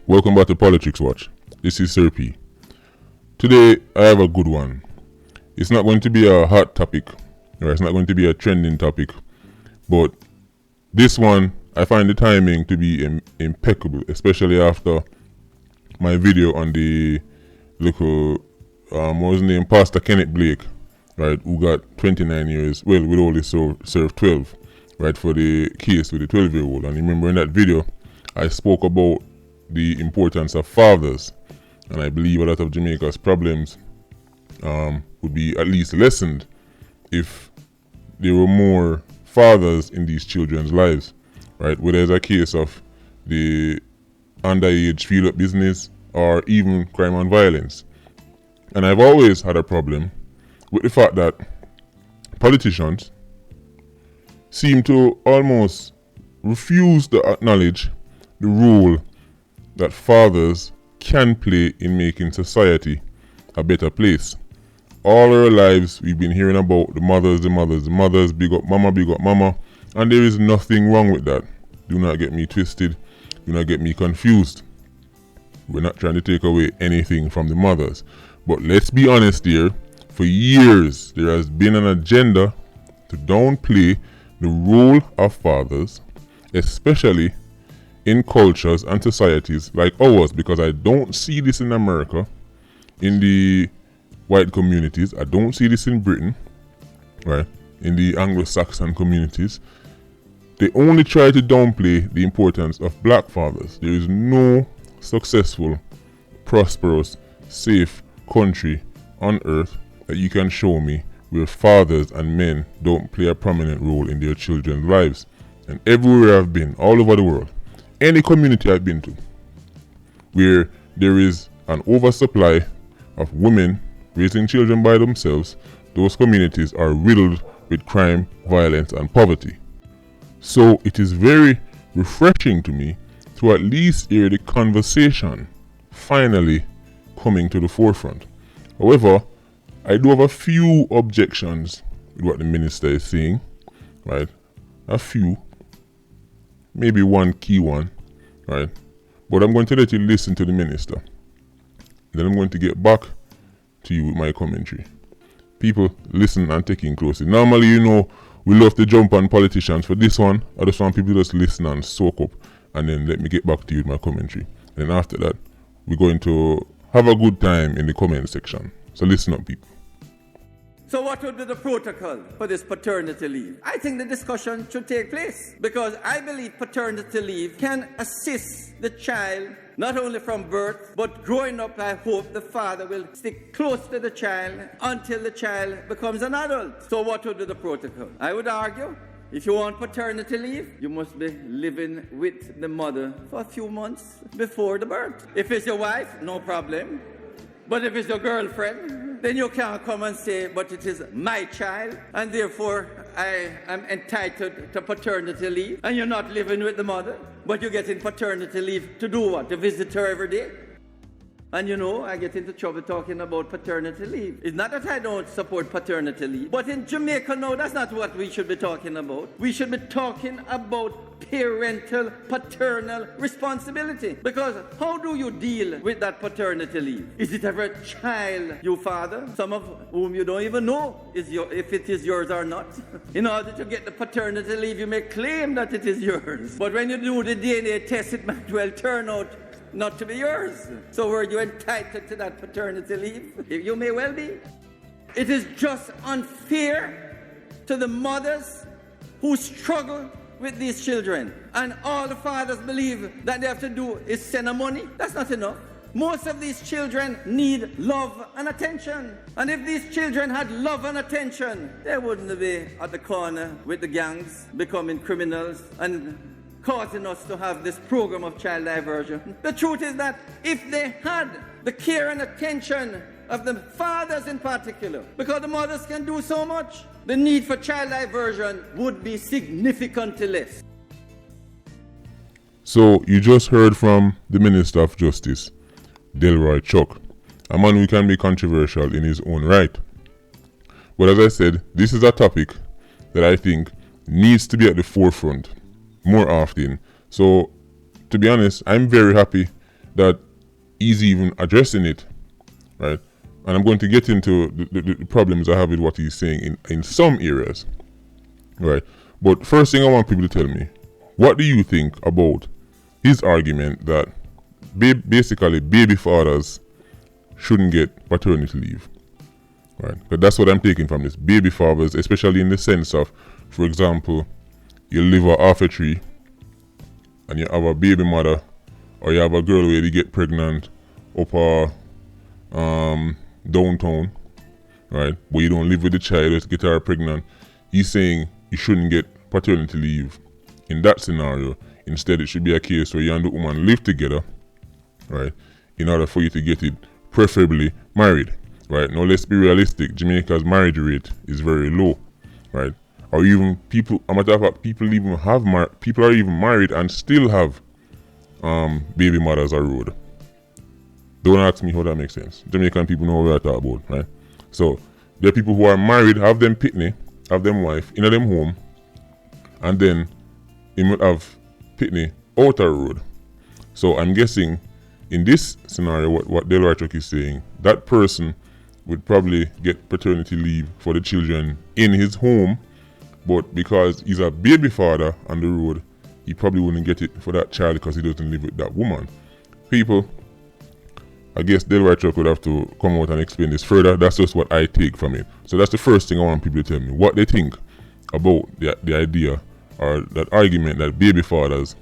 Welcome back to Politics Watch. This is Sir P. Today I have a good one. It's not going to be a hot topic, or it's not going to be a trending topic, but this one I find the timing to be impeccable, especially after my video on the local, what was his name, Pastor Kenneth Blake, right, who got 29 years, well, would only serve 12, right, for the case with the 12-year-old. And remember in that video, I spoke about the importance of fathers, and I believe a lot of Jamaica's problems would be at least lessened if there were more fathers in these children's lives, right? Whether it's a case of the underage field-up business or even crime and violence. And I've always had a problem with the fact that politicians seem to almost refuse to acknowledge the role that fathers can play in making society a better place. All our lives we've been hearing about the mothers, big up mama, and there is nothing wrong with that. Do not get me twisted, do not get me confused. We're not trying to take away anything from the mothers. But let's be honest here, for years there has been an agenda to downplay the role of fathers, especially in cultures and societies like ours, because I don't see this in America, in the white communities. I don't see this in Britain, right? In the Anglo-Saxon communities. They only try to downplay the importance of black fathers. There is no successful, prosperous, safe country on earth that you can show me where fathers and men don't play a prominent role in their children's lives. And everywhere I've been, all over the world, any community I've been to, where there is an oversupply of women raising children by themselves, those communities are riddled with crime, violence, and poverty. So it is very refreshing to me to at least hear the conversation finally coming to the forefront. However, I do have a few objections with what the minister is saying, right? A few. Maybe one key one, right? But I'm going to let you listen to the minister. Then I'm going to get back to you with my commentary. People, listen and take in closely. Normally, we love to jump on politicians. For this one, I just want people to just listen and soak up, and then let me get back to you with my commentary. And then after that, we're going to have a good time in the comment section. So listen up, people. So what would be the protocol for this paternity leave? I think the discussion should take place, because I believe paternity leave can assist the child not only from birth, but growing up. I hope the father will stick close to the child until the child becomes an adult. So what would be the protocol? I would argue, if you want paternity leave, you must be living with the mother for a few months before the birth. If it's your wife, no problem. But if it's your girlfriend, then you can't come and say, but it is my child, and therefore I am entitled to paternity leave. And you're not living with the mother, but you're getting paternity leave to do what? To visit her every day? And I get into trouble talking about paternity leave. It's not that I don't support paternity leave, but in Jamaica, no, that's not what we should be talking about. We should be talking about parental, paternal responsibility. Because how do you deal with that paternity leave? Is it ever a child you father, some of whom you don't even know if it is yours or not? In order to get the paternity leave, you may claim that it is yours. But when you do the DNA test, it might well turn out not to be yours. So were you entitled to that paternity leave? You may well be. It is just unfair to the mothers who struggle with these children. And all the fathers believe that they have to do is send them money. That's not enough. Most of these children need love and attention. And if these children had love and attention, they wouldn't be at the corner with the gangs, becoming criminals, and causing us to have this program of child diversion. The truth is that if they had the care and attention of the fathers in particular, because the mothers can do so much, the need for child diversion would be significantly less. So you just heard from the Minister of Justice, Delroy Chuck, a man who can be controversial in his own right. But as I said, this is a topic that I think needs to be at the forefront more often. So, to be honest, I'm very happy that he's even addressing it, right? And I'm going to get into the problems I have with what he's saying in some areas, right? But first thing I want people to tell me, what do you think about his argument that basically baby fathers shouldn't get paternity leave, right? But that's what I'm taking from this. Baby fathers, especially in the sense of, for example, you live off a tree and you have a baby mother, or you have a girl where you get pregnant up downtown, right? But you don't live with the child, let's get her pregnant. He's saying you shouldn't get paternity leave in that scenario. Instead, it should be a case where you and the woman live together, right? In order for you to get it, preferably married, right? Now let's be realistic. Jamaica's marriage rate is very low, right? Or even people, a matter of fact, people are even married and still have baby mothers around. Don't ask me how that makes sense. Jamaican people know what we're talking about, right? So there are people who are married, have them pitney, have them wife in them home, and then they might have pitney out the road. So I'm guessing in this scenario, what Del Rychuk is saying, that person would probably get paternity leave for the children in his home, but because he's a baby father on the road, he probably wouldn't get it for that child because he doesn't live with that woman. People, I guess Del Rychuk would have to come out and explain this further. That's just what I take from it. So that's the first thing I want people to tell me, what they think about the idea or that argument that baby fathers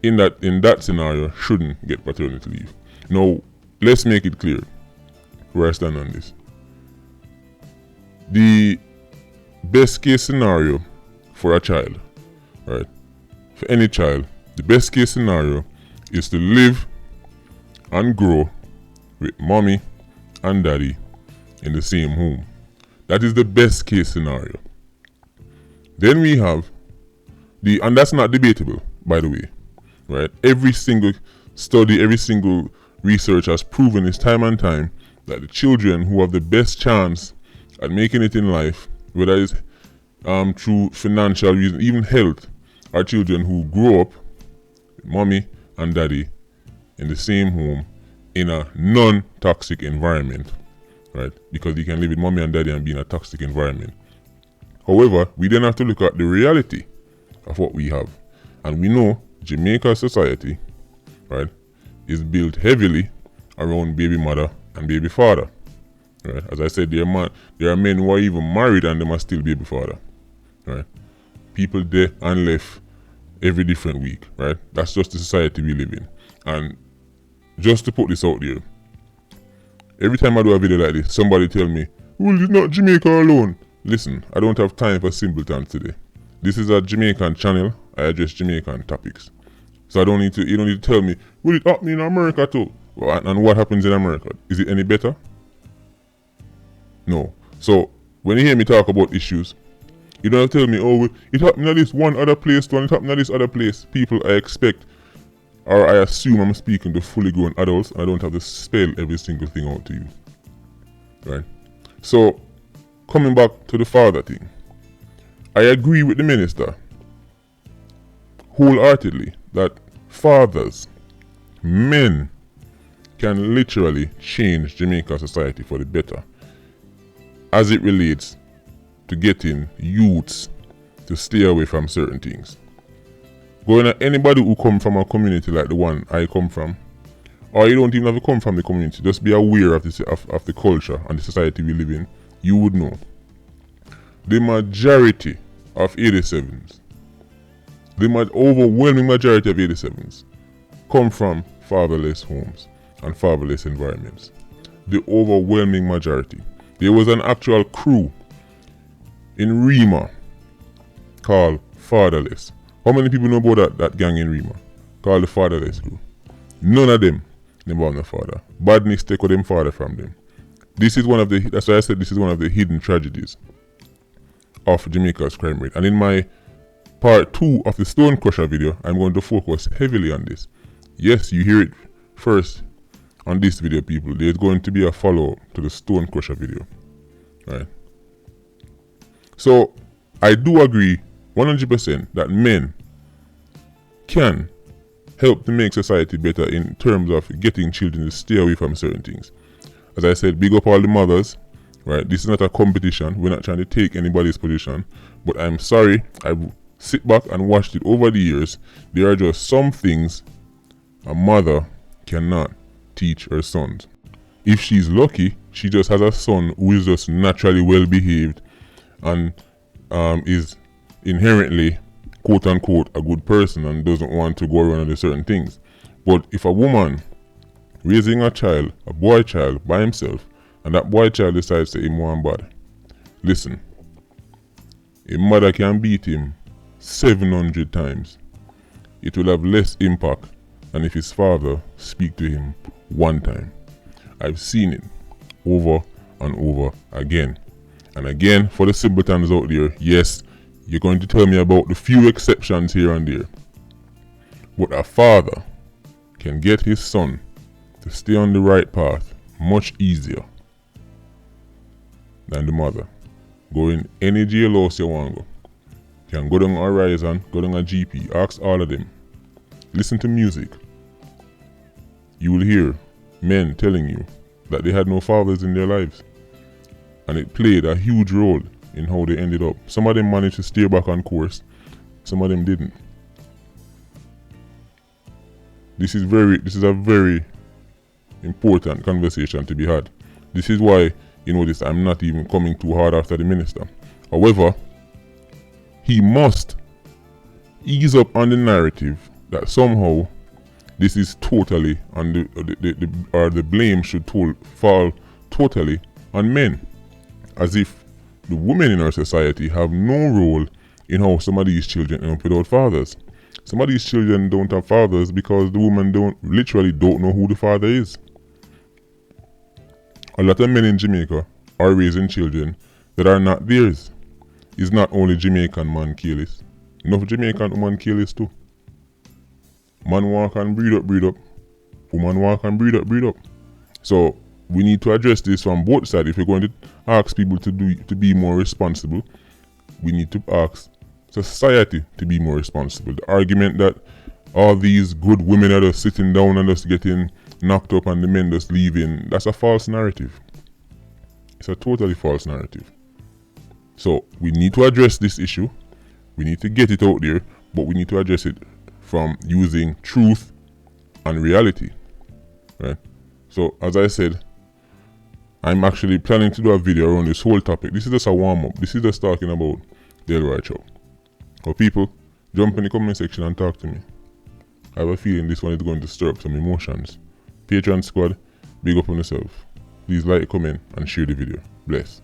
in that scenario shouldn't get paternity leave. Now, let's make it clear where I stand on this. The best case scenario for a child, right? For any child, the best case scenario is to live and grow with mommy and daddy in the same home. That is the best case scenario. Then we have and that's not debatable, by the way, right? Every single study, every single research has proven this time and time that the children who have the best chance at making it in life, whether it's through financial reasons, even health, are children who grow up with mommy and daddy in the same home in a non-toxic environment, right? Because you can live with mommy and daddy and be in a toxic environment. However, we then have to look at the reality of what we have. And we know Jamaica society, right, is built heavily around baby mother and baby father. Right? As I said, there are men who are even married and they are still baby father. Right? People there and left every different week, right? That's just the society we live in. And just to put this out there, every time I do a video like this, somebody tell me, well, it's not Jamaica alone. Listen, I don't have time for simpletons today. This is a Jamaican channel. I address Jamaican topics. So you don't need to tell me, will it happen in America too? And what happens in America? Is it any better? No. So when you hear me talk about issues, you don't have to tell me, oh, it happened at this one other place too, and it happened at this other place. People, I expect, or I assume I'm speaking to fully grown adults, and I don't have to spell every single thing out to you. Right? So, coming back to the father thing, I agree with the minister wholeheartedly that fathers, men, can literally change Jamaica society for the better as it relates to getting youths to stay away from certain things. Going at anybody who come from a community like the one I come from, or you don't even have to come from the community, just be aware of the culture and the society we live in, you would know. The majority of 87s, the overwhelming majority of 87s come from fatherless homes and fatherless environments. The overwhelming majority. There was an actual crew in Rima called Fatherless. How many people know about that gang in Rima? Called the Fatherless crew. None of them have no father. Badness take them father from them. That's why I said this is one of the hidden tragedies of Jamaica's crime rate. And in my part 2 of the Stone Crusher video, I'm going to focus heavily on this. Yes, you hear it first on this video, people. There's going to be a follow-up to the Stone Crusher video. Right? So, I do agree 100% that men can help to make society better in terms of getting children to stay away from certain things. As I said, big up all the mothers, right? This is not a competition. We're not trying to take anybody's position. But I'm sorry, I've sit back and watched it over the years. There are just some things a mother cannot teach her sons. If she's lucky, she just has a son who is just naturally well behaved and is inherently quote unquote a good person and doesn't want to go around and do certain things. But if a woman raising a child, a boy child by himself, and that boy child decides to him one bad, listen, a mother can beat him 700 times. It will have less impact than if his father speak to him one time. I've seen it over and over again. And again, for the simpletons out there, yes, you're going to tell me about the few exceptions here and there. But a father can get his son to stay on the right path much easier than the mother. Go in any jailhouse you want to go. You can go down Horizon, go down a GP, ask all of them. Listen to music. You will hear men telling you that they had no fathers in their lives. And it played a huge role in how they ended up. Some of them managed to stay back on course. Some of them didn't. This is a very important conversation to be had. This is why, I'm not even coming too hard after the minister. However, he must ease up on the narrative that somehow this is totally on the blame should fall totally on men, as if the women in our society have no role in how some of these children end up without fathers. Some of these children don't have fathers because the woman don't know who the father is. A lot of men in Jamaica are raising children that are not theirs. It's not only Jamaican man careless. Enough Jamaican woman careless too. Man walk and breed up. Woman walk and breed up. So we need to address this from both sides. If we're going to ask people to be more responsible, we need to ask society to be more responsible. The argument that all these good women are just sitting down and just getting knocked up and the men just leaving, that's a false narrative. It's a totally false narrative. So we need to address this issue. We need to get it out there, but we need to address it from using truth and reality. Right? So as I said, I'm actually planning to do a video around this whole topic. This is just a warm-up. This is just talking about the Elroy Show. So people, jump in the comment section and talk to me. I have a feeling this one is going to stir up some emotions. Patreon squad, big up on yourself. Please like, comment, and share the video. Bless.